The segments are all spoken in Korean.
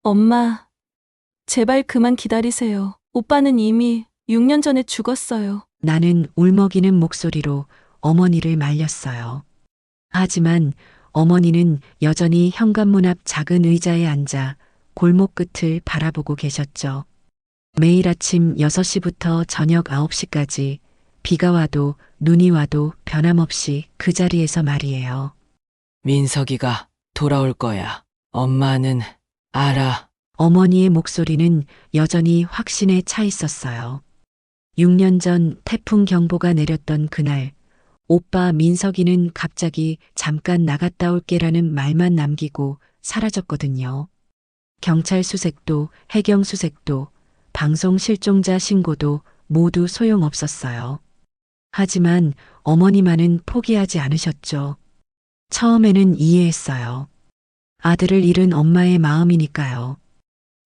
엄마, 제발 그만 기다리세요. 오빠는 이미 6년 전에 죽었어요. 나는 울먹이는 목소리로 어머니를 말렸어요. 하지만 어머니는 여전히 현관문 앞 작은 의자에 앉아 골목 끝을 바라보고 계셨죠. 매일 아침 6시부터 저녁 9시까지 비가 와도 눈이 와도 변함없이 그 자리에서 말이에요. 민석이가 돌아올 거야. 엄마는 알아. 어머니의 목소리는 여전히 확신에 차 있었어요. 6년 전 태풍 경보가 내렸던 그날, 오빠 민석이는 갑자기 잠깐 나갔다 올게라는 말만 남기고 사라졌거든요. 경찰 수색도, 해경 수색도, 방송 실종자 신고도 모두 소용없었어요. 하지만 어머니만은 포기하지 않으셨죠. 처음에는 이해했어요. 아들을 잃은 엄마의 마음이니까요.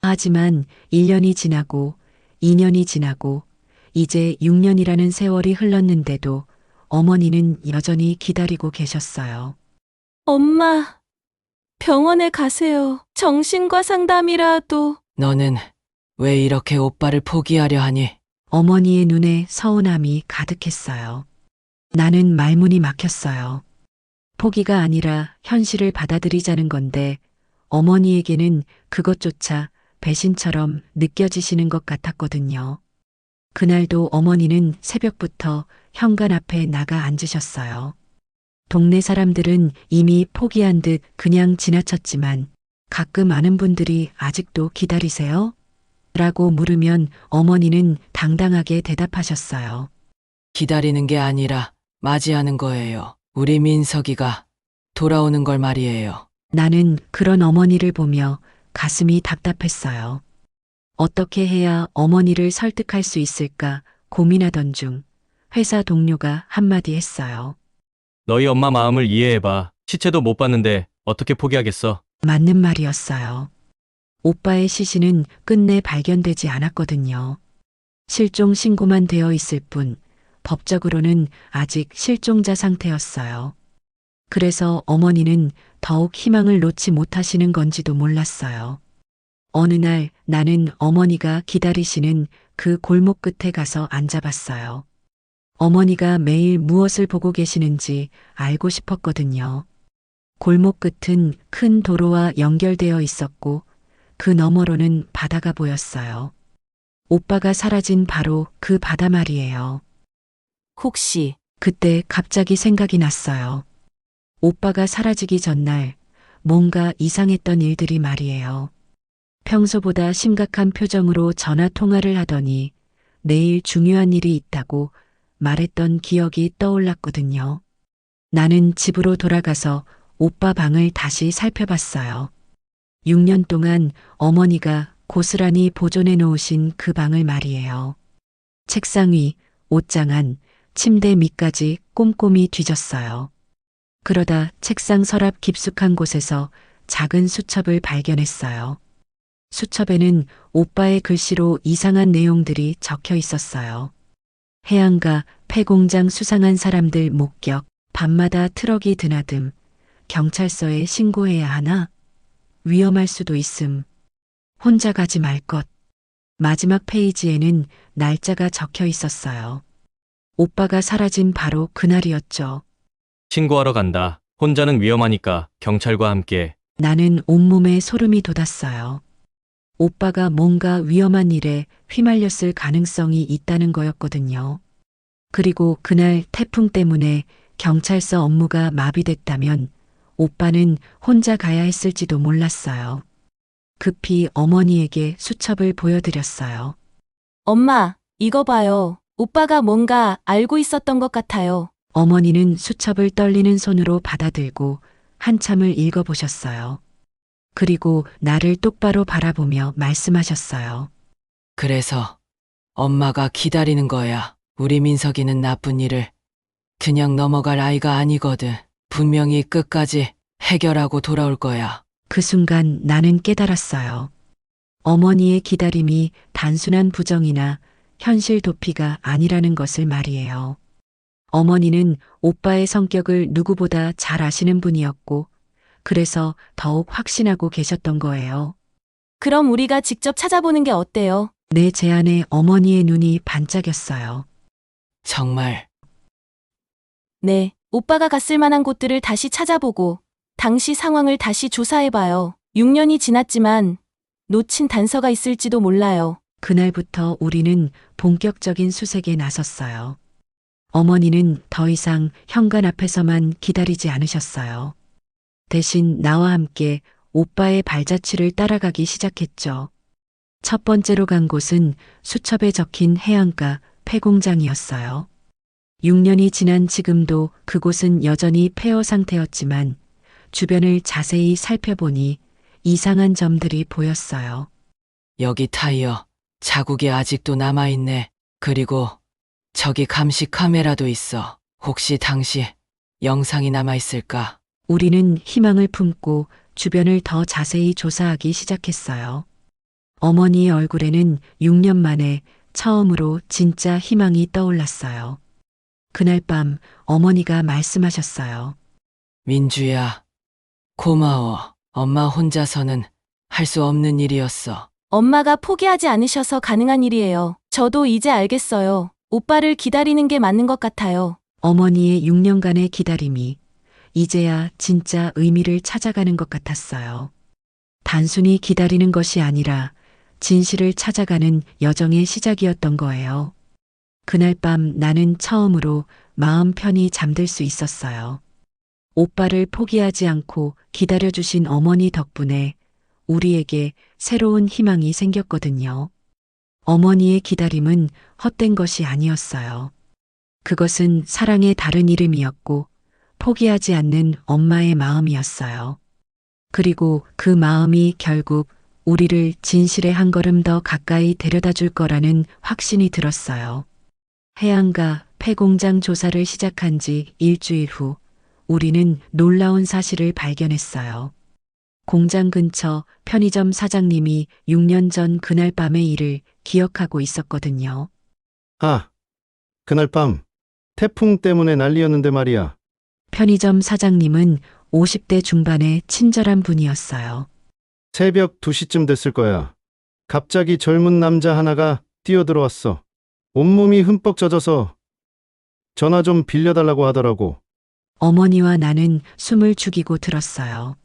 하지만 1년이 지나고 2년이 지나고 이제 6년이라는 세월이 흘렀는데도 어머니는 여전히 기다리고 계셨어요. 엄마, 병원에 가세요. 정신과 상담이라도. 너는 왜 이렇게 오빠를 포기하려 하니? 어머니의 눈에 서운함이 가득했어요. 나는 말문이 막혔어요. 포기가 아니라 현실을 받아들이자는 건데 어머니에게는 그것조차 배신처럼 느껴지시는 것 같았거든요. 그날도 어머니는 새벽부터 현관 앞에 나가 앉으셨어요. 동네 사람들은 이미 포기한 듯 그냥 지나쳤지만 가끔 아는 분들이 아직도 기다리세요? 라고 물으면 어머니는 당당하게 대답하셨어요. 기다리는 게 아니라 맞이하는 거예요. 우리 민석이가 돌아오는 걸 말이에요. 나는 그런 어머니를 보며 가슴이 답답했어요. 어떻게 해야 어머니를 설득할 수 있을까 고민하던 중 회사 동료가 한마디 했어요. 너희 엄마 마음을 이해해봐. 시체도 못 봤는데 어떻게 포기하겠어? 맞는 말이었어요. 오빠의 시신은 끝내 발견되지 않았거든요. 실종 신고만 되어 있을 뿐 법적으로는 아직 실종자 상태였어요. 그래서 어머니는 더욱 희망을 놓지 못하시는 건지도 몰랐어요. 어느 날 나는 어머니가 기다리시는 그 골목 끝에 가서 앉아봤어요. 어머니가 매일 무엇을 보고 계시는지 알고 싶었거든요. 골목 끝은 큰 도로와 연결되어 있었고 그 너머로는 바다가 보였어요. 오빠가 사라진 바로 그 바다 말이에요. 혹시 그때 갑자기 생각이 났어요. 오빠가 사라지기 전날 뭔가 이상했던 일들이 말이에요. 평소보다 심각한 표정으로 전화 통화를 하더니 내일 중요한 일이 있다고 말했던 기억이 떠올랐거든요. 나는 집으로 돌아가서 오빠 방을 다시 살펴봤어요. 6년 동안 어머니가 고스란히 보존해 놓으신 그 방을 말이에요. 책상 위, 옷장 안, 침대 밑까지 꼼꼼히 뒤졌어요. 그러다 책상 서랍 깊숙한 곳에서 작은 수첩을 발견했어요. 수첩에는 오빠의 글씨로 이상한 내용들이 적혀 있었어요. 해안가 폐공장 수상한 사람들 목격, 밤마다 트럭이 드나듦, 경찰서에 신고해야 하나? 위험할 수도 있음. 혼자 가지 말 것. 마지막 페이지에는 날짜가 적혀 있었어요. 오빠가 사라진 바로 그날이었죠. 신고하러 간다. 혼자는 위험하니까 경찰과 함께. 나는 온몸에 소름이 돋았어요. 오빠가 뭔가 위험한 일에 휘말렸을 가능성이 있다는 거였거든요. 그리고 그날 태풍 때문에 경찰서 업무가 마비됐다면 오빠는 혼자 가야 했을지도 몰랐어요. 급히 어머니에게 수첩을 보여드렸어요. 엄마, 이거 봐요. 오빠가 뭔가 알고 있었던 것 같아요. 어머니는 수첩을 떨리는 손으로 받아들고 한참을 읽어보셨어요. 그리고 나를 똑바로 바라보며 말씀하셨어요. 그래서 엄마가 기다리는 거야. 우리 민석이는 나쁜 일을 그냥 넘어갈 아이가 아니거든. 분명히 끝까지 해결하고 돌아올 거야. 그 순간 나는 깨달았어요. 어머니의 기다림이 단순한 부정이나 현실 도피가 아니라는 것을 말이에요. 어머니는 오빠의 성격을 누구보다 잘 아시는 분이었고, 그래서 더욱 확신하고 계셨던 거예요. 그럼 우리가 직접 찾아보는 게 어때요? 내 제안에 어머니의 눈이 반짝였어요. 정말 네, 오빠가 갔을 만한 곳들을 다시 찾아보고 당시 상황을 다시 조사해봐요. 6년이 지났지만 놓친 단서가 있을지도 몰라요. 그날부터 우리는 본격적인 수색에 나섰어요. 어머니는 더 이상 현관 앞에서만 기다리지 않으셨어요. 대신 나와 함께 오빠의 발자취를 따라가기 시작했죠. 첫 번째로 간 곳은 수첩에 적힌 해안가 폐공장이었어요. 6년이 지난 지금도 그곳은 여전히 폐허 상태였지만 주변을 자세히 살펴보니 이상한 점들이 보였어요. 여기 타이어 자국이 아직도 남아있네. 그리고 저기 감시 카메라도 있어. 혹시 당시 영상이 남아있을까? 우리는 희망을 품고 주변을 더 자세히 조사하기 시작했어요. 어머니의 얼굴에는 6년 만에 처음으로 진짜 희망이 떠올랐어요. 그날 밤 어머니가 말씀하셨어요. 민주야, 고마워. 엄마 혼자서는 할 수 없는 일이었어. 엄마가 포기하지 않으셔서 가능한 일이에요. 저도 이제 알겠어요. 오빠를 기다리는 게 맞는 것 같아요. 어머니의 6년간의 기다림이 이제야 진짜 의미를 찾아가는 것 같았어요. 단순히 기다리는 것이 아니라 진실을 찾아가는 여정의 시작이었던 거예요. 그날 밤 나는 처음으로 마음 편히 잠들 수 있었어요. 오빠를 포기하지 않고 기다려주신 어머니 덕분에 우리에게 새로운 희망이 생겼거든요. 어머니의 기다림은 헛된 것이 아니었어요. 그것은 사랑의 다른 이름이었고 포기하지 않는 엄마의 마음이었어요. 그리고 그 마음이 결국 우리를 진실에 한 걸음 더 가까이 데려다 줄 거라는 확신이 들었어요. 해안가 폐공장 조사를 시작한 지 일주일 후 우리는 놀라운 사실을 발견했어요. 공장 근처 편의점 사장님이 6년 전 그날 밤의 일을 기억하고 있었거든요. 아, 그날 밤 태풍 때문에 난리였는데 말이야. 편의점 사장님은 50대 중반의 친절한 분이었어요. 새벽 2시쯤 됐을 거야. 갑자기 젊은 남자 하나가 뛰어들어왔어. 온몸이 흠뻑 젖어서 전화 좀 빌려달라고 하더라고. 어머니와 나는 숨을 죽이고 들었어요.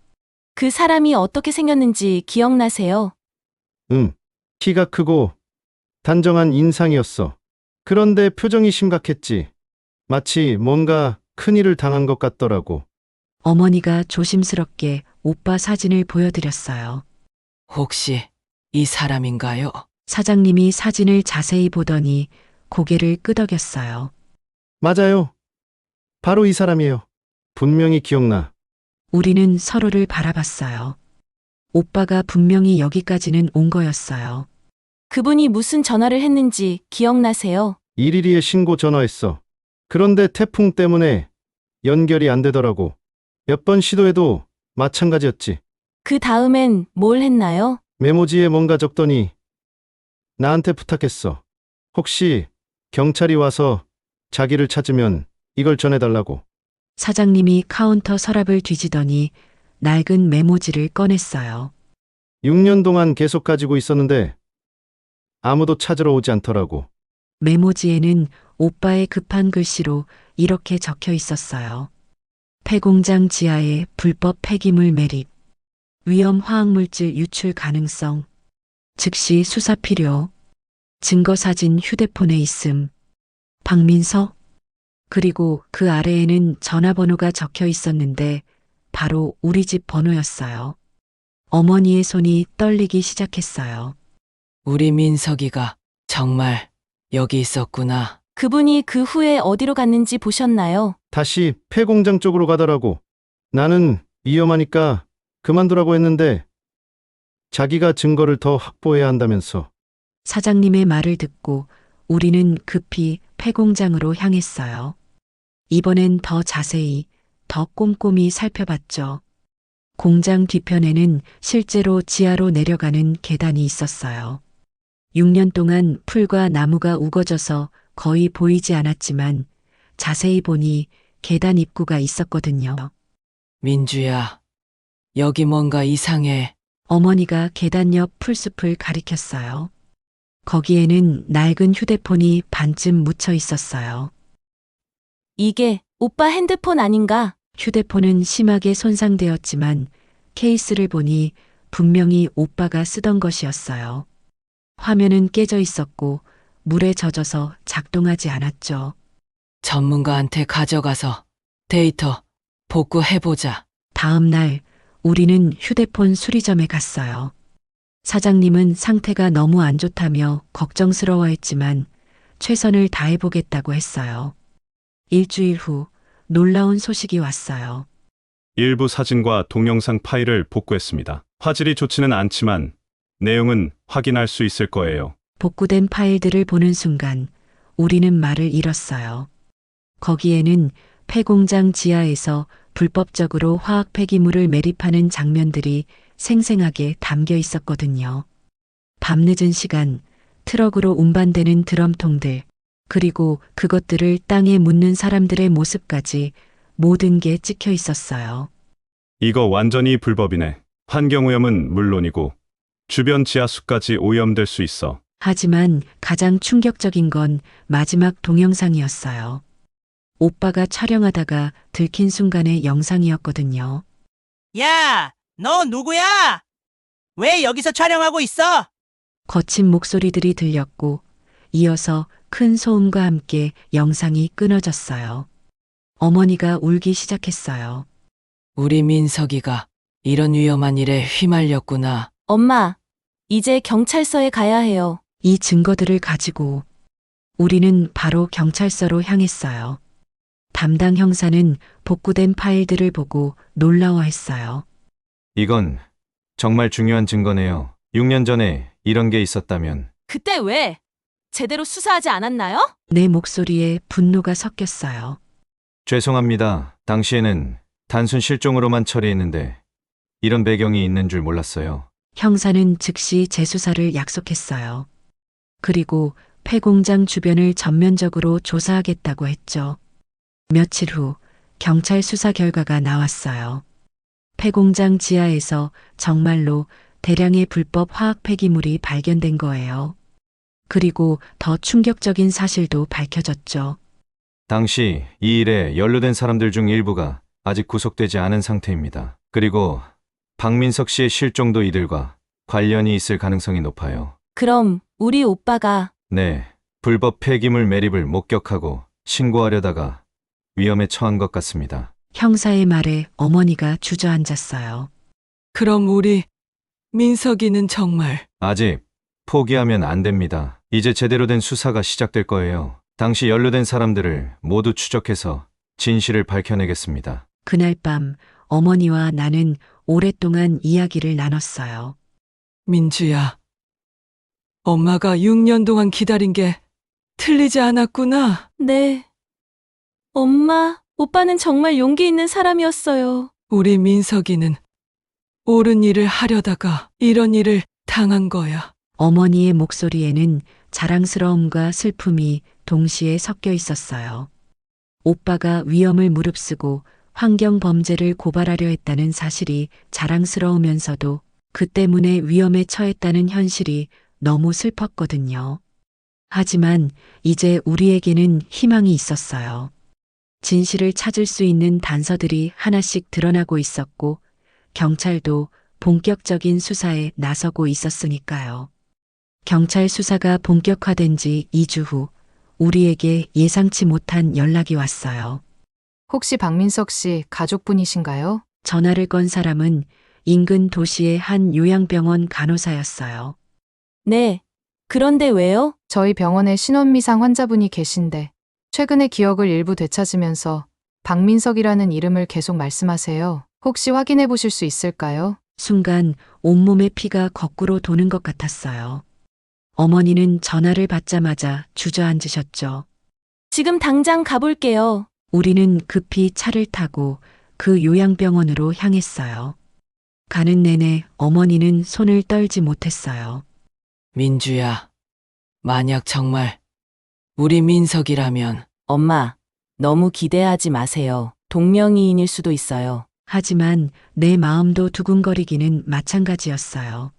그 사람이 어떻게 생겼는지 기억나세요? 키가 크고 단정한 인상이었어. 그런데 표정이 심각했지. 마치 뭔가 큰일을 당한 것 같더라고. 어머니가 조심스럽게 오빠 사진을 보여드렸어요. 혹시 이 사람인가요? 사장님이 사진을 자세히 보더니 고개를 끄덕였어요. 맞아요. 바로 이 사람이에요. 분명히 기억나. 우리는 서로를 바라봤어요. 오빠가 분명히 여기까지는 온 거였어요. 그분이 무슨 전화를 했는지 기억나세요? 112에 신고 전화했어. 그런데 태풍 때문에 연결이 안 되더라고. 몇 번 시도해도 마찬가지였지. 그 다음엔 뭘 했나요? 메모지에 뭔가 적더니 나한테 부탁했어. 혹시 경찰이 와서 자기를 찾으면 이걸 전해달라고. 사장님이 카운터 서랍을 뒤지더니 낡은 메모지를 꺼냈어요. 6년 동안 계속 가지고 있었는데 아무도 찾으러 오지 않더라고. 메모지에는 오빠의 급한 글씨로 이렇게 적혀 있었어요. 폐공장 지하에 불법 폐기물 매립, 위험 화학물질 유출 가능성, 즉시 수사 필요, 증거사진 휴대폰에 있음, 박민서? 그리고 그 아래에는 전화번호가 적혀 있었는데 바로 우리 집 번호였어요. 어머니의 손이 떨리기 시작했어요. 우리 민석이가 정말 여기 있었구나. 그분이 그 후에 어디로 갔는지 보셨나요? 다시 폐공장 쪽으로 가더라고. 나는 위험하니까 그만두라고 했는데 자기가 증거를 더 확보해야 한다면서. 사장님의 말을 듣고 우리는 급히 폐공장으로 향했어요. 이번엔 더 자세히, 더 꼼꼼히 살펴봤죠. 공장 뒤편에는 실제로 지하로 내려가는 계단이 있었어요. 6년 동안 풀과 나무가 우거져서 거의 보이지 않았지만 자세히 보니 계단 입구가 있었거든요. 민주야, 여기 뭔가 이상해. 어머니가 계단 옆 풀숲을 가리켰어요. 거기에는 낡은 휴대폰이 반쯤 묻혀 있었어요. 이게 오빠 핸드폰 아닌가? 휴대폰은 심하게 손상되었지만 케이스를 보니 분명히 오빠가 쓰던 것이었어요. 화면은 깨져 있었고 물에 젖어서 작동하지 않았죠. 전문가한테 가져가서 데이터 복구해보자. 다음 날 우리는 휴대폰 수리점에 갔어요. 사장님은 상태가 너무 안 좋다며 걱정스러워했지만 최선을 다해보겠다고 했어요. 일주일 후 놀라운 소식이 왔어요. 일부 사진과 동영상 파일을 복구했습니다. 화질이 좋지는 않지만 내용은 확인할 수 있을 거예요. 복구된 파일들을 보는 순간 우리는 말을 잃었어요. 거기에는 폐공장 지하에서 불법적으로 화학 폐기물을 매립하는 장면들이 생생하게 담겨 있었거든요. 밤늦은 시간, 트럭으로 운반되는 드럼통들, 그리고 그것들을 땅에 묻는 사람들의 모습까지 모든 게 찍혀 있었어요. 이거 완전히 불법이네. 환경오염은 물론이고 주변 지하수까지 오염될 수 있어. 하지만 가장 충격적인 건 마지막 동영상이었어요. 오빠가 촬영하다가 들킨 순간의 영상이었거든요. 야, 너 누구야? 왜 여기서 촬영하고 있어? 거친 목소리들이 들렸고 이어서 큰 소음과 함께 영상이 끊어졌어요. 어머니가 울기 시작했어요. 우리 민석이가 이런 위험한 일에 휘말렸구나. 엄마, 이제 경찰서에 가야 해요. 이 증거들을 가지고 우리는 바로 경찰서로 향했어요. 담당 형사는 복구된 파일들을 보고 놀라워했어요. 이건 정말 중요한 증거네요. 6년 전에 이런 게 있었다면 그때 왜? 제대로 수사하지 않았나요? 내 목소리에 분노가 섞였어요. 죄송합니다. 당시에는 단순 실종으로만 처리했는데 이런 배경이 있는 줄 몰랐어요. 형사는 즉시 재수사를 약속했어요. 그리고 폐공장 주변을 전면적으로 조사하겠다고 했죠. 며칠 후 경찰 수사 결과가 나왔어요. 폐공장 지하에서 정말로 대량의 불법 화학 폐기물이 발견된 거예요. 그리고 더 충격적인 사실도 밝혀졌죠. 당시 이 일에 연루된 사람들 중 일부가 아직 구속되지 않은 상태입니다. 그리고 박민석 씨의 실종도 이들과 관련이 있을 가능성이 높아요. 그럼 우리 오빠가 네, 불법 폐기물 매립을 목격하고 신고하려다가 위험에 처한 것 같습니다. 형사의 말에 어머니가 주저앉았어요. 그럼 우리 민석이는 정말 아직 포기하면 안 됩니다. 이제 제대로 된 수사가 시작될 거예요. 당시 연루된 사람들을 모두 추적해서 진실을 밝혀내겠습니다. 그날 밤 어머니와 나는 오랫동안 이야기를 나눴어요. 민주야. 엄마가 6년 동안 기다린 게 틀리지 않았구나. 네. 엄마, 오빠는 정말 용기 있는 사람이었어요. 우리 민석이는 옳은 일을 하려다가 이런 일을 당한 거야. 어머니의 목소리에는 자랑스러움과 슬픔이 동시에 섞여 있었어요. 오빠가 위험을 무릅쓰고 환경 범죄를 고발하려 했다는 사실이 자랑스러우면서도 그 때문에 위험에 처했다는 현실이 너무 슬펐거든요. 하지만 이제 우리에게는 희망이 있었어요. 진실을 찾을 수 있는 단서들이 하나씩 드러나고 있었고 경찰도 본격적인 수사에 나서고 있었으니까요. 경찰 수사가 본격화된 지 2주 후 우리에게 예상치 못한 연락이 왔어요. 혹시 박민석 씨 가족분이신가요? 전화를 건 사람은 인근 도시의 한 요양병원 간호사였어요. 네. 그런데 왜요? 저희 병원에 신원미상 환자분이 계신데 최근에 기억을 일부 되찾으면서 박민석이라는 이름을 계속 말씀하세요. 혹시 확인해 보실 수 있을까요? 순간 온몸에 피가 거꾸로 도는 것 같았어요. 어머니는 전화를 받자마자 주저앉으셨죠. 지금 당장 가볼게요. 우리는 급히 차를 타고 그 요양병원으로 향했어요. 가는 내내 어머니는 손을 떨지 못했어요. 민주야. 만약 정말 우리 민석이라면 엄마, 너무 기대하지 마세요. 동명이인일 수도 있어요. 하지만 내 마음도 두근거리기는 마찬가지였어요.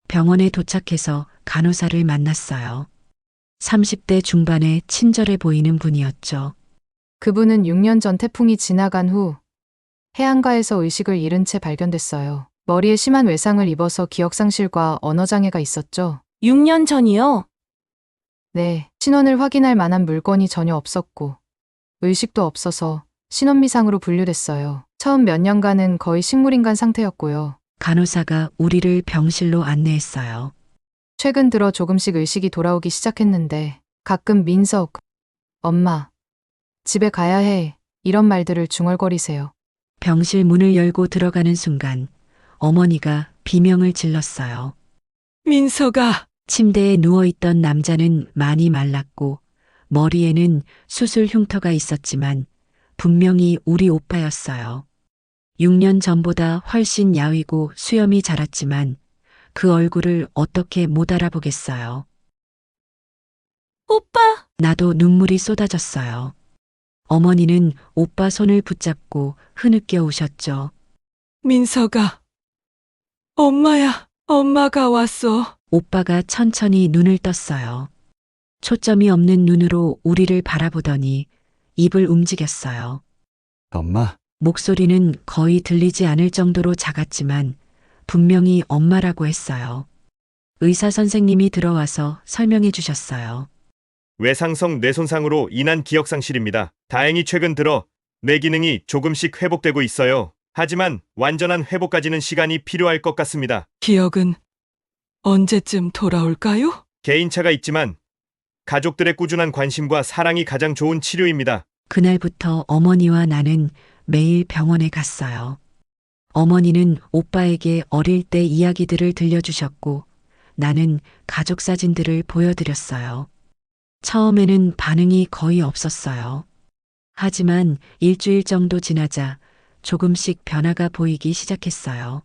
병원에 도착해서 간호사를 만났어요. 30대 중반에 친절해 보이는 분이었죠. 그분은 6년 전 태풍이 지나간 후 해안가에서 의식을 잃은 채 발견됐어요. 머리에 심한 외상을 입어서 기억상실과 언어장애가 있었죠. 6년 전이요? 네, 신원을 확인할 만한 물건이 전혀 없었고 의식도 없어서 신원미상으로 분류됐어요. 처음 몇 년간은 거의 식물인간 상태였고요. 간호사가 우리를 병실로 안내했어요. 최근 들어 조금씩 의식이 돌아오기 시작했는데 가끔 민석, 엄마, 집에 가야 해 이런 말들을 중얼거리세요. 병실 문을 열고 들어가는 순간 어머니가 비명을 질렀어요. 민석아, 침대에 누워있던 남자는 많이 말랐고 머리에는 수술 흉터가 있었지만 분명히 우리 오빠였어요. 6년 전보다 훨씬 야위고 수염이 자랐지만 그 얼굴을 어떻게 못 알아보겠어요. 오빠! 나도 눈물이 쏟아졌어요. 어머니는 오빠 손을 붙잡고 흐느껴 우셨죠. 민석아. 엄마야, 엄마가 왔어. 오빠가 천천히 눈을 떴어요. 초점이 없는 눈으로 우리를 바라보더니 입을 움직였어요. 엄마, 목소리는 거의 들리지 않을 정도로 작았지만 분명히 엄마라고 했어요. 의사 선생님이 들어와서 설명해 주셨어요. 외상성 뇌손상으로 인한 기억상실입니다. 다행히 최근 들어 뇌 기능이 조금씩 회복되고 있어요. 하지만 완전한 회복까지는 시간이 필요할 것 같습니다. 기억은 언제쯤 돌아올까요? 개인차가 있지만 가족들의 꾸준한 관심과 사랑이 가장 좋은 치료입니다. 그날부터 어머니와 나는 매일 병원에 갔어요. 어머니는 오빠에게 어릴 때 이야기들을 들려주셨고 나는 가족 사진들을 보여드렸어요. 처음에는 반응이 거의 없었어요. 하지만 일주일 정도 지나자 조금씩 변화가 보이기 시작했어요.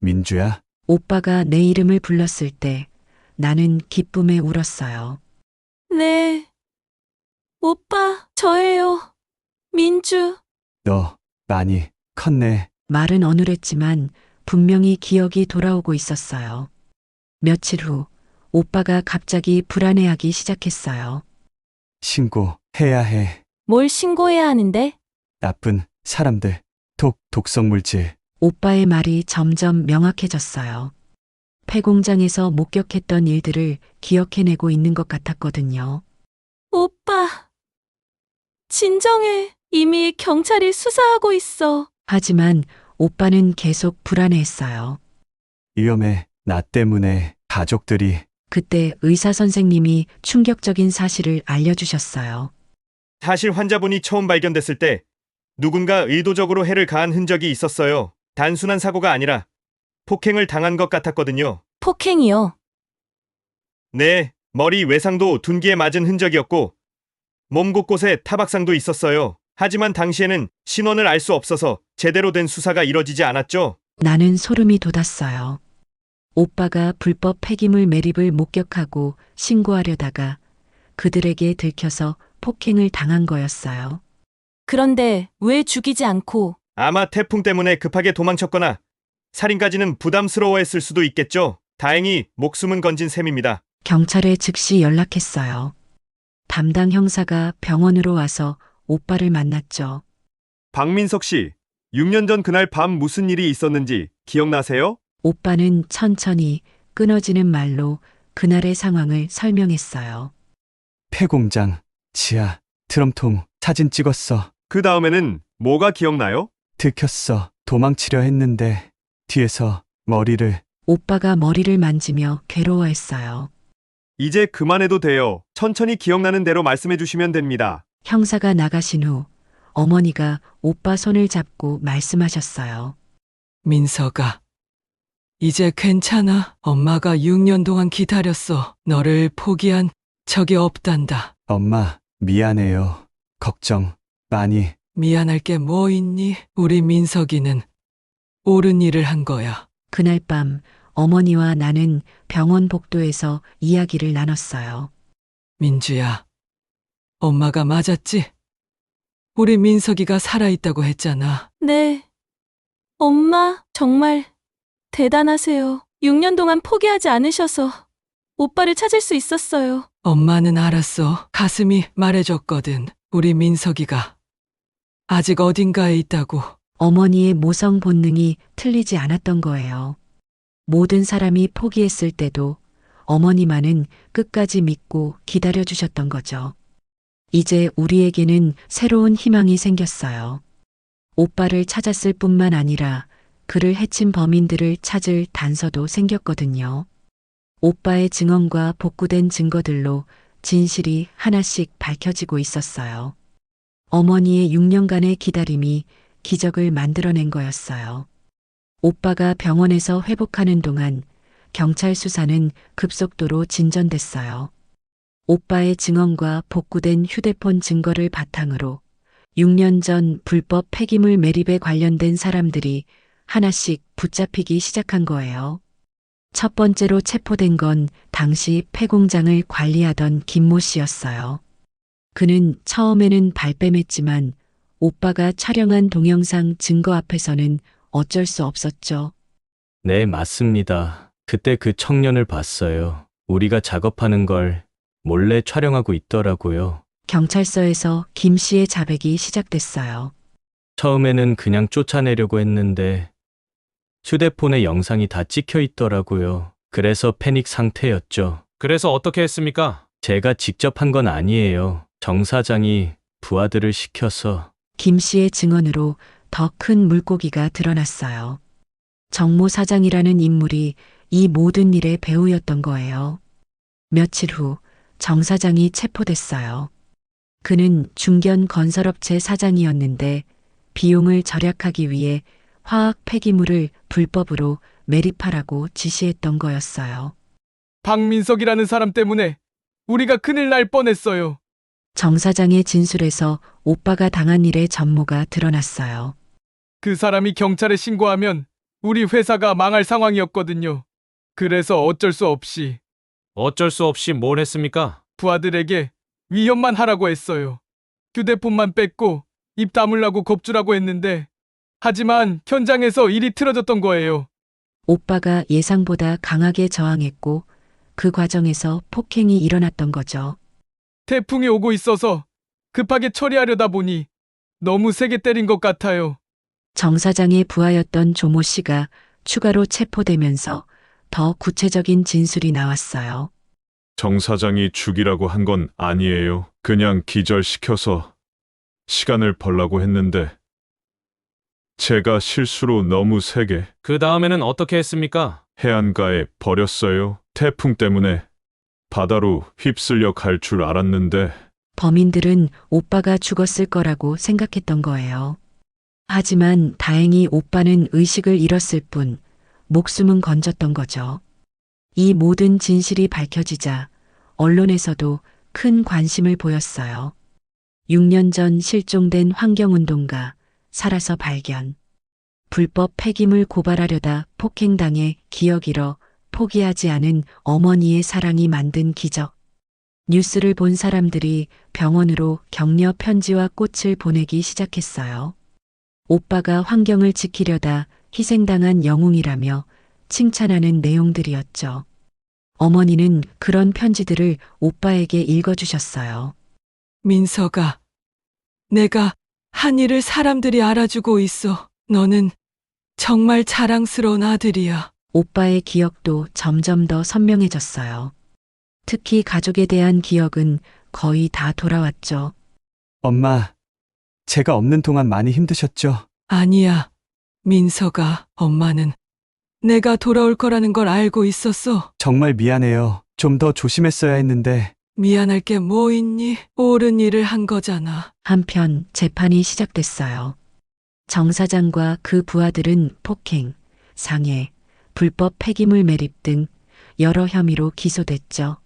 민주야, 오빠가 내 이름을 불렀을 때 나는 기쁨에 울었어요. 네. 오빠, 저예요. 민주. 너 많이 컸네. 말은 어눌했지만 분명히 기억이 돌아오고 있었어요. 며칠 후 오빠가 갑자기 불안해하기 시작했어요. 신고해야 해. 뭘 신고해야 하는데? 나쁜 사람들, 독성 물질. 오빠의 말이 점점 명확해졌어요. 폐공장에서 목격했던 일들을 기억해내고 있는 것 같았거든요. 오빠. 진정해. 이미 경찰이 수사하고 있어. 하지만 오빠는 계속 불안해했어요. 위험해. 나 때문에 가족들이. 그때 의사 선생님이 충격적인 사실을 알려주셨어요. 사실 환자분이 처음 발견됐을 때 누군가 의도적으로 해를 가한 흔적이 있었어요. 단순한 사고가 아니라 폭행을 당한 것 같았거든요. 폭행이요. 네, 머리 외상도 둔기에 맞은 흔적이었고 몸 곳곳에 타박상도 있었어요. 하지만 당시에는 신원을 알 수 없어서 제대로 된 수사가 이뤄지지 않았죠. 나는 소름이 돋았어요. 오빠가 불법 폐기물 매립을 목격하고 신고하려다가 그들에게 들켜서 폭행을 당한 거였어요. 그런데 왜 죽이지 않고? 아마 태풍 때문에 급하게 도망쳤거나 살인까지는 부담스러워했을 수도 있겠죠. 다행히 목숨은 건진 셈입니다. 경찰에 즉시 연락했어요. 담당 형사가 병원으로 와서 오빠를 만났죠. 박민석 씨, 6년 전 그날 밤 무슨 일이 있었는지 기억나세요? 오빠는 천천히 끊어지는 말로 그날의 상황을 설명했어요. 폐공장, 지하, 드럼통, 사진 찍었어. 그 다음에는 뭐가 기억나요? 들켰어. 도망치려 했는데 뒤에서 머리를. 오빠가 머리를 만지며 괴로워했어요. 이제 그만해도 돼요. 천천히 기억나는 대로 말씀해 주시면 됩니다. 형사가 나가신 후 어머니가 오빠 손을 잡고 말씀하셨어요. 민석아, 이제 괜찮아. 엄마가 6년 동안 기다렸어. 너를 포기한 적이 없단다. 엄마, 미안해요. 걱정 많이. 미안할 게 뭐 있니? 우리 민석이는 옳은 일을 한 거야. 그날 밤 어머니와 나는 병원 복도에서 이야기를 나눴어요. 민주야, 엄마가 맞았지? 우리 민석이가 살아있다고 했잖아. 네. 엄마, 정말 대단하세요. 6년 동안 포기하지 않으셔서 오빠를 찾을 수 있었어요. 엄마는 알았어. 가슴이 말해줬거든. 우리 민석이가 아직 어딘가에 있다고. 어머니의 모성 본능이 틀리지 않았던 거예요. 모든 사람이 포기했을 때도 어머니만은 끝까지 믿고 기다려주셨던 거죠. 이제 우리에게는 새로운 희망이 생겼어요. 오빠를 찾았을 뿐만 아니라 그를 해친 범인들을 찾을 단서도 생겼거든요. 오빠의 증언과 복구된 증거들로 진실이 하나씩 밝혀지고 있었어요. 어머니의 6년간의 기다림이 기적을 만들어낸 거였어요. 오빠가 병원에서 회복하는 동안 경찰 수사는 급속도로 진전됐어요. 오빠의 증언과 복구된 휴대폰 증거를 바탕으로 6년 전 불법 폐기물 매립에 관련된 사람들이 하나씩 붙잡히기 시작한 거예요. 첫 번째로 체포된 건 당시 폐공장을 관리하던 김모 씨였어요. 그는 처음에는 발뺌했지만 오빠가 촬영한 동영상 증거 앞에서는 어쩔 수 없었죠. 네, 맞습니다. 그때 그 청년을 봤어요. 우리가 작업하는 걸 몰래 촬영하고 있더라고요. 경찰서에서 김 씨의 자백이 시작됐어요. 처음에는 그냥 쫓아내려고 했는데 휴대폰에 영상이 다 찍혀 있더라고요. 그래서 패닉 상태였죠. 그래서 어떻게 했습니까? 제가 직접 한 건 아니에요. 정 사장이 부하들을 시켜서. 김 씨의 증언으로 더 큰 물고기가 드러났어요. 정모 사장이라는 인물이 이 모든 일의 배우였던 거예요. 며칠 후 정 사장이 체포됐어요. 그는 중견 건설업체 사장이었는데 비용을 절약하기 위해 화학 폐기물을 불법으로 매립하라고 지시했던 거였어요. 박민석이라는 사람 때문에 우리가 큰일 날 뻔했어요. 정 사장의 진술에서 오빠가 당한 일의 전모가 드러났어요. 그 사람이 경찰에 신고하면 우리 회사가 망할 상황이었거든요. 그래서 어쩔 수 없이 뭘 했습니까? 부하들에게 위협만 하라고 했어요. 휴대폰만 뺏고 입 다물라고 겁주라고 했는데 하지만 현장에서 일이 틀어졌던 거예요. 오빠가 예상보다 강하게 저항했고 그 과정에서 폭행이 일어났던 거죠. 태풍이 오고 있어서 급하게 처리하려다 보니 너무 세게 때린 것 같아요. 정 사장의 부하였던 조모 씨가 추가로 체포되면서 더 구체적인 진술이 나왔어요. 정 사장이 죽이라고 한 건 아니에요. 그냥 기절시켜서 시간을 벌라고 했는데 제가 실수로 너무 세게 그 다음에는 어떻게 했습니까? 해안가에 버렸어요. 태풍 때문에 바다로 휩쓸려 갈 줄 알았는데 범인들은 오빠가 죽었을 거라고 생각했던 거예요. 하지만 다행히 오빠는 의식을 잃었을 뿐 목숨은 건졌던 거죠. 이 모든 진실이 밝혀지자 언론에서도 큰 관심을 보였어요. 6년 전 실종된 환경운동가 살아서 발견. 불법 폐기물 고발하려다 폭행당해 기억 잃어 포기하지 않은 어머니의 사랑이 만든 기적. 뉴스를 본 사람들이 병원으로 격려 편지와 꽃을 보내기 시작했어요. 오빠가 환경을 지키려다 희생당한 영웅이라며 칭찬하는 내용들이었죠. 어머니는 그런 편지들을 오빠에게 읽어주셨어요. 민석아, 내가 한 일을 사람들이 알아주고 있어. 너는 정말 자랑스러운 아들이야. 오빠의 기억도 점점 더 선명해졌어요. 특히 가족에 대한 기억은 거의 다 돌아왔죠. 엄마, 제가 없는 동안 많이 힘드셨죠? 아니야, 민석아, 엄마는 내가 돌아올 거라는 걸 알고 있었어. 정말 미안해요. 좀 더 조심했어야 했는데. 미안할 게 뭐 있니? 옳은 일을 한 거잖아. 한편 재판이 시작됐어요. 정 사장과 그 부하들은 폭행, 상해, 불법 폐기물 매립 등 여러 혐의로 기소됐죠.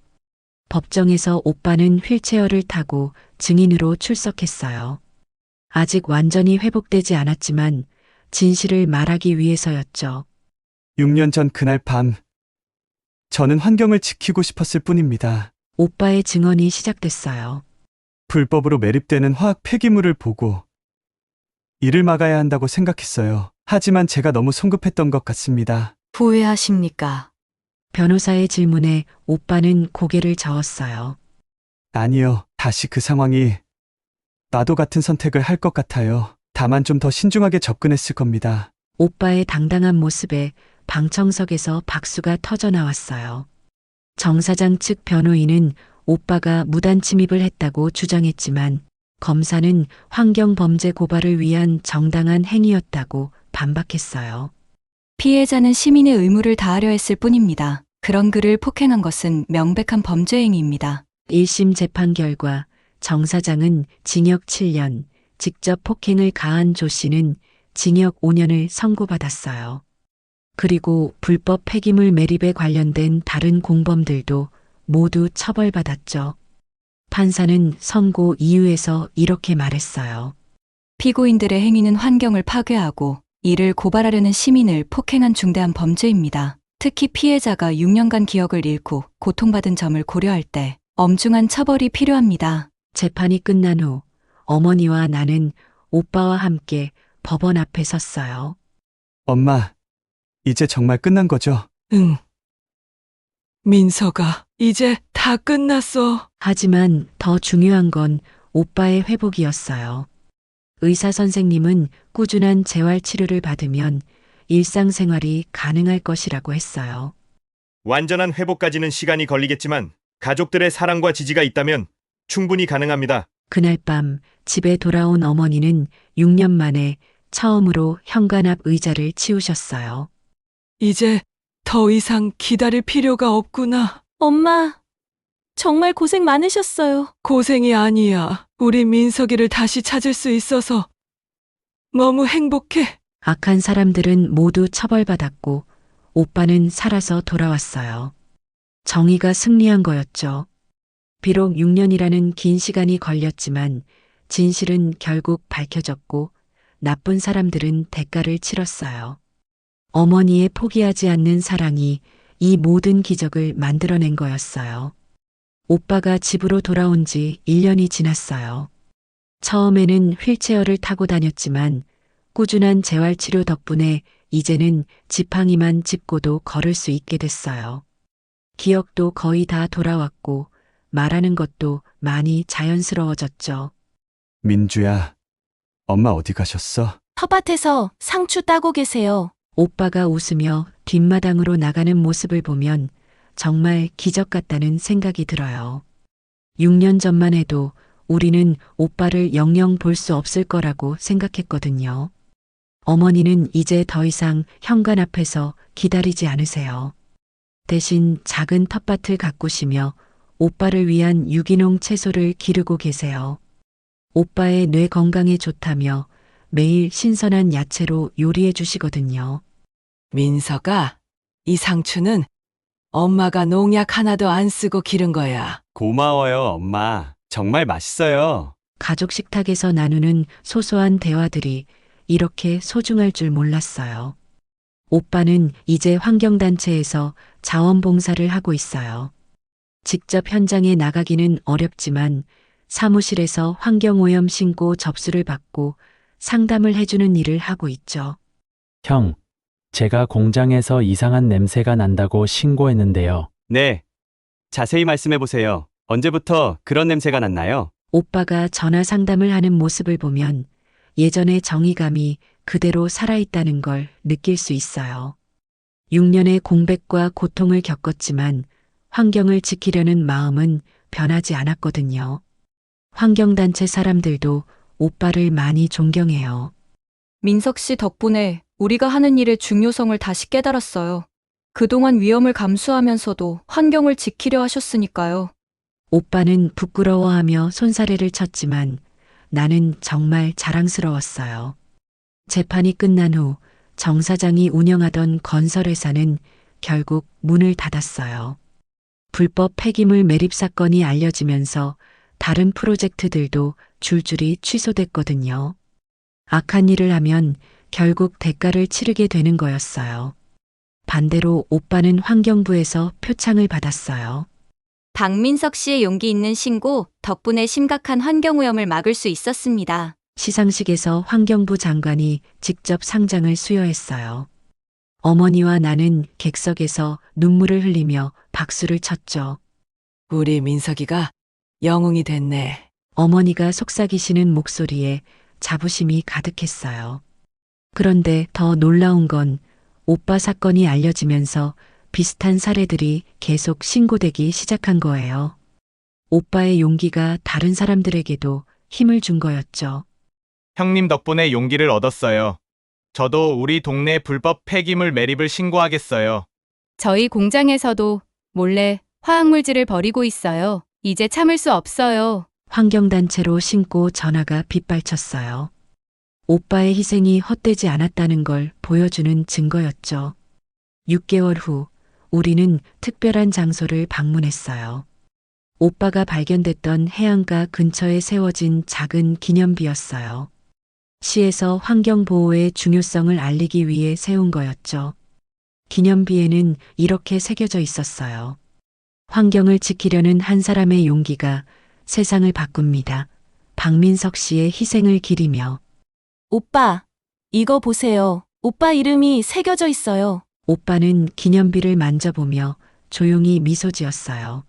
법정에서 오빠는 휠체어를 타고 증인으로 출석했어요. 아직 완전히 회복되지 않았지만 진실을 말하기 위해서였죠. 6년 전 그날 밤, 저는 환경을 지키고 싶었을 뿐입니다. 오빠의 증언이 시작됐어요. 불법으로 매립되는 화학 폐기물을 보고 이를 막아야 한다고 생각했어요. 하지만 제가 너무 성급했던 것 같습니다. 후회하십니까? 변호사의 질문에 오빠는 고개를 저었어요. 아니요, 다시 그 상황이 나도 같은 선택을 할 것 같아요. 다만 좀 더 신중하게 접근했을 겁니다. 오빠의 당당한 모습에 방청석에서 박수가 터져 나왔어요. 정 사장 측 변호인은 오빠가 무단 침입을 했다고 주장했지만 검사는 환경범죄 고발을 위한 정당한 행위였다고 반박했어요. 피해자는 시민의 의무를 다하려 했을 뿐입니다. 그런 그를 폭행한 것은 명백한 범죄 행위입니다. 1심 재판 결과 정 사장은 징역 7년, 직접 폭행을 가한 조 씨는 징역 5년을 선고받았어요. 그리고 불법 폐기물 매립에 관련된 다른 공범들도 모두 처벌받았죠. 판사는 선고 이유에서 이렇게 말했어요. 피고인들의 행위는 환경을 파괴하고 이를 고발하려는 시민을 폭행한 중대한 범죄입니다. 특히 피해자가 6년간 기억을 잃고 고통받은 점을 고려할 때 엄중한 처벌이 필요합니다. 재판이 끝난 후 어머니와 나는 오빠와 함께 법원 앞에 섰어요. 엄마, 이제 정말 끝난 거죠? 응. 민서가 이제 다 끝났어. 하지만 더 중요한 건 오빠의 회복이었어요. 의사 선생님은 꾸준한 재활 치료를 받으면 일상생활이 가능할 것이라고 했어요. 완전한 회복까지는 시간이 걸리겠지만 가족들의 사랑과 지지가 있다면 충분히 가능합니다. 그날 밤 집에 돌아온 어머니는 6년 만에 처음으로 현관 앞 의자를 치우셨어요. 이제 더 이상 기다릴 필요가 없구나. 엄마, 정말 고생 많으셨어요. 고생이 아니야. 우리 민석이를 다시 찾을 수 있어서 너무 행복해. 악한 사람들은 모두 처벌받았고 오빠는 살아서 돌아왔어요. 정의가 승리한 거였죠. 비록 6년이라는 긴 시간이 걸렸지만 진실은 결국 밝혀졌고 나쁜 사람들은 대가를 치렀어요. 어머니의 포기하지 않는 사랑이 이 모든 기적을 만들어낸 거였어요. 오빠가 집으로 돌아온 지 1년이 지났어요. 처음에는 휠체어를 타고 다녔지만 꾸준한 재활치료 덕분에 이제는 지팡이만 짚고도 걸을 수 있게 됐어요. 기억도 거의 다 돌아왔고 말하는 것도 많이 자연스러워졌죠. 민주야, 엄마 어디 가셨어? 텃밭에서 상추 따고 계세요. 오빠가 웃으며 뒷마당으로 나가는 모습을 보면 정말 기적 같다는 생각이 들어요. 6년 전만 해도 우리는 오빠를 영영 볼 수 없을 거라고 생각했거든요. 어머니는 이제 더 이상 현관 앞에서 기다리지 않으세요. 대신 작은 텃밭을 가꾸시며 오빠를 위한 유기농 채소를 기르고 계세요. 오빠의 뇌 건강에 좋다며 매일 신선한 야채로 요리해 주시거든요. 민서가, 이 상추는 엄마가 농약 하나도 안 쓰고 기른 거야. 고마워요, 엄마. 정말 맛있어요. 가족 식탁에서 나누는 소소한 대화들이 이렇게 소중할 줄 몰랐어요. 오빠는 이제 환경단체에서 자원봉사를 하고 있어요. 직접 현장에 나가기는 어렵지만 사무실에서 환경오염 신고 접수를 받고 상담을 해주는 일을 하고 있죠. 형, 제가 공장에서 이상한 냄새가 난다고 신고했는데요. 네. 자세히 말씀해 보세요. 언제부터 그런 냄새가 났나요? 오빠가 전화 상담을 하는 모습을 보면 예전의 정의감이 그대로 살아있다는 걸 느낄 수 있어요. 6년의 공백과 고통을 겪었지만 환경을 지키려는 마음은 변하지 않았거든요. 환경단체 사람들도 오빠를 많이 존경해요. 민석 씨 덕분에 우리가 하는 일의 중요성을 다시 깨달았어요. 그동안 위험을 감수하면서도 환경을 지키려 하셨으니까요. 오빠는 부끄러워하며 손사래를 쳤지만 나는 정말 자랑스러웠어요. 재판이 끝난 후 정 사장이 운영하던 건설회사는 결국 문을 닫았어요. 불법 폐기물 매립 사건이 알려지면서 다른 프로젝트들도 줄줄이 취소됐거든요. 악한 일을 하면 결국 대가를 치르게 되는 거였어요. 반대로 오빠는 환경부에서 표창을 받았어요. 박민석 씨의 용기 있는 신고 덕분에 심각한 환경오염을 막을 수 있었습니다. 시상식에서 환경부 장관이 직접 상장을 수여했어요. 어머니와 나는 객석에서 눈물을 흘리며 박수를 쳤죠. 우리 민석이가 영웅이 됐네. 어머니가 속삭이시는 목소리에 자부심이 가득했어요. 그런데 더 놀라운 건 오빠 사건이 알려지면서 비슷한 사례들이 계속 신고되기 시작한 거예요. 오빠의 용기가 다른 사람들에게도 힘을 준 거였죠. 형님 덕분에 용기를 얻었어요. 저도 우리 동네 불법 폐기물 매립을 신고하겠어요. 저희 공장에서도 몰래 화학물질을 버리고 있어요. 이제 참을 수 없어요. 환경단체로 신고 전화가 빗발쳤어요. 오빠의 희생이 헛되지 않았다는 걸 보여주는 증거였죠. 6개월 후 우리는 특별한 장소를 방문했어요. 오빠가 발견됐던 해안가 근처에 세워진 작은 기념비였어요. 시에서 환경보호의 중요성을 알리기 위해 세운 거였죠. 기념비에는 이렇게 새겨져 있었어요. 환경을 지키려는 한 사람의 용기가 세상을 바꿉니다. 박민석 씨의 희생을 기리며. 오빠, 이거 보세요. 오빠 이름이 새겨져 있어요. 오빠는 기념비를 만져보며 조용히 미소 지었어요.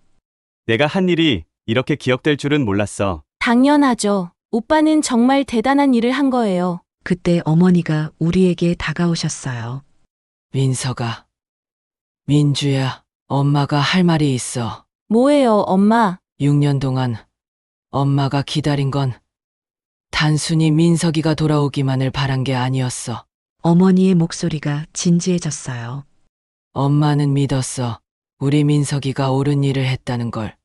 내가 한 일이 이렇게 기억될 줄은 몰랐어. 당연하죠. 오빠는 정말 대단한 일을 한 거예요. 그때 어머니가 우리에게 다가오셨어요. 민석아, 민주야, 엄마가 할 말이 있어. 뭐예요, 엄마? 6년 동안 엄마가 기다린 건 단순히 민석이가 돌아오기만을 바란 게 아니었어. 어머니의 목소리가 진지해졌어요. 엄마는 믿었어. 우리 민석이가 옳은 일을 했다는 걸.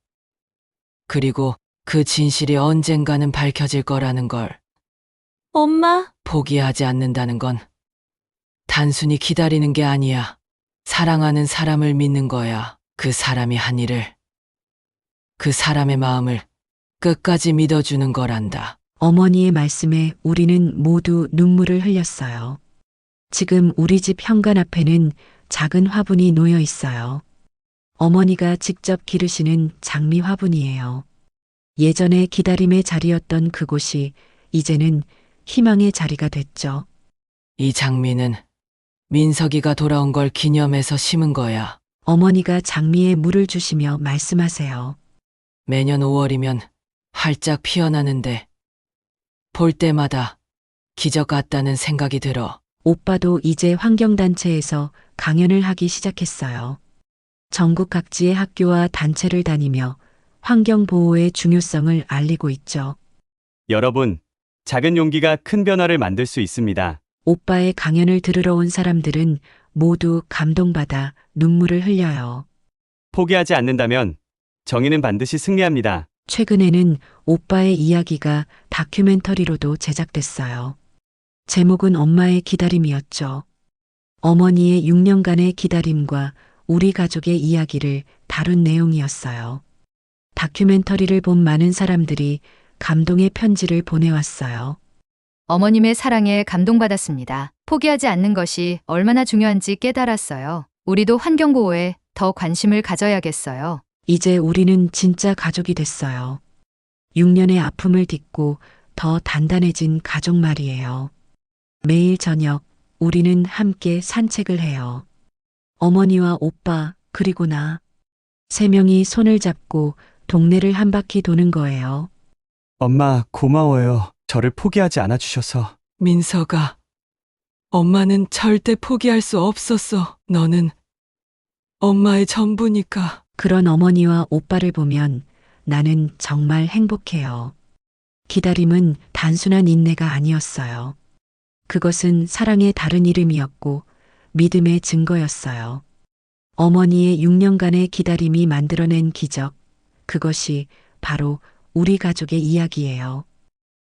그리고 그 진실이 언젠가는 밝혀질 거라는 걸. 엄마? 포기하지 않는다는 건 단순히 기다리는 게 아니야. 사랑하는 사람을 믿는 거야. 그 사람이 한 일을, 그 사람의 마음을 끝까지 믿어주는 거란다. 어머니의 말씀에 우리는 모두 눈물을 흘렸어요. 지금 우리 집 현관 앞에는 작은 화분이 놓여 있어요. 어머니가 직접 기르시는 장미 화분이에요. 예전에 기다림의 자리였던 그곳이 이제는 희망의 자리가 됐죠. 이 장미는 민석이가 돌아온 걸 기념해서 심은 거야. 어머니가 장미에 물을 주시며 말씀하세요. 매년 5월이면 활짝 피어나는데 볼 때마다 기적 같다는 생각이 들어. 오빠도 이제 환경단체에서 강연을 하기 시작했어요. 전국 각지의 학교와 단체를 다니며 환경보호의 중요성을 알리고 있죠. 여러분, 작은 용기가 큰 변화를 만들 수 있습니다. 오빠의 강연을 들으러 온 사람들은 모두 감동받아 눈물을 흘려요. 포기하지 않는다면 정의는 반드시 승리합니다. 최근에는 오빠의 이야기가 다큐멘터리로도 제작됐어요. 제목은 엄마의 기다림이었죠. 어머니의 6년간의 기다림과 우리 가족의 이야기를 다룬 내용이었어요. 다큐멘터리를 본 많은 사람들이 감동의 편지를 보내왔어요. 어머님의 사랑에 감동받았습니다. 포기하지 않는 것이 얼마나 중요한지 깨달았어요. 우리도 환경보호에 더 관심을 가져야겠어요. 이제 우리는 진짜 가족이 됐어요. 6년의 아픔을 딛고 더 단단해진 가족 말이에요. 매일 저녁 우리는 함께 산책을 해요. 어머니와 오빠 그리고 나. 3명이 손을 잡고 동네를 한 바퀴 도는 거예요. 엄마, 고마워요. 저를 포기하지 않아 주셔서. 민석아, 엄마는 절대 포기할 수 없었어. 너는 엄마의 전부니까. 그런 어머니와 오빠를 보면 나는 정말 행복해요. 기다림은 단순한 인내가 아니었어요. 그것은 사랑의 다른 이름이었고 믿음의 증거였어요. 어머니의 6년간의 기다림이 만들어낸 기적, 그것이 바로 우리 가족의 이야기예요.